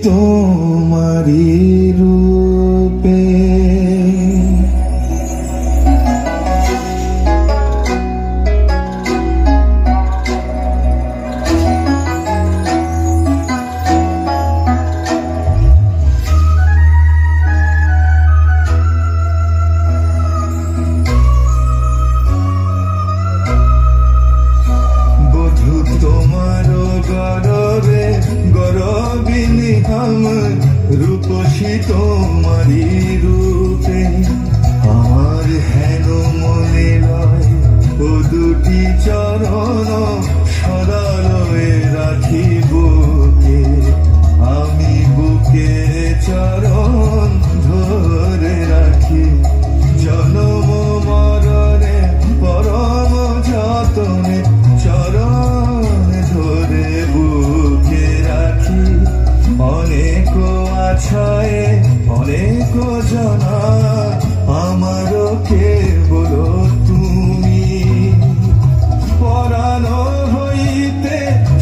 তোমারি রূপে বধূ তোমার গরবে গরবিনী আমার রূপসী তোমারি রূপে আমার হেন মনে লয় ও দুটি চরণ সদালয়ে রাখি বুকে আমি বুকে চরণ ধরে রাখি জনম মরণে পরম যতনে চরণ ধরে বুকে রাখি অনেক আছায় অনেক জনা আমার কেবল তুমি পরাণ হইতে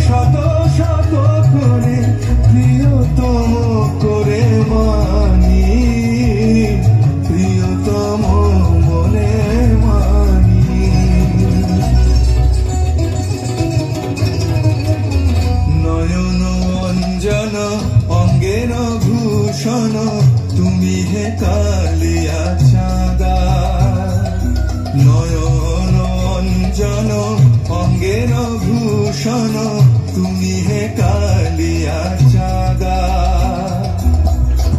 শত শত করে প্রিয়তম করে মানি প্রিয়তম মনে মানি নয়ন অঞ্জন অঙ্গের ভূষণ তুমি হে কালিয়া চাঁদা নয়ন অঞ্জন অঙ্গের ভূষণ তুমি হে কালিয়া চাঁদা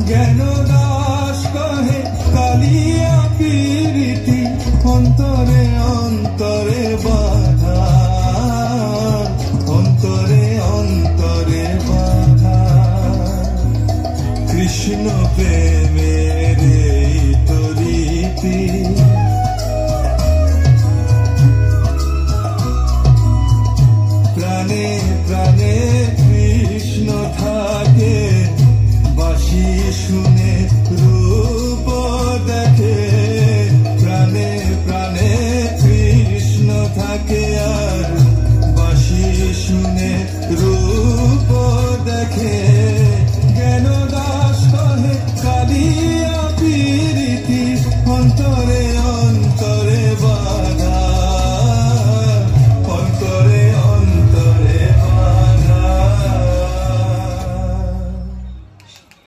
জ্ঞান দাস কহে কালিয়া পীরিতি অন্তরে অন্তরে বাধা অন্তরে অন্তরে বাধা কৃষ্ণ প্রেমের এই তো রীতি প্রাণে প্রাণে কৃষ্ণ থাকে বাঁশি শুনে রূপ দেখে প্রাণে প্রাণে কৃষ্ণ থাকে আর বাঁশি শুনে রূপ দেখে জ্ঞান দাস কহে কালিয়া পীরিতি অন্তরে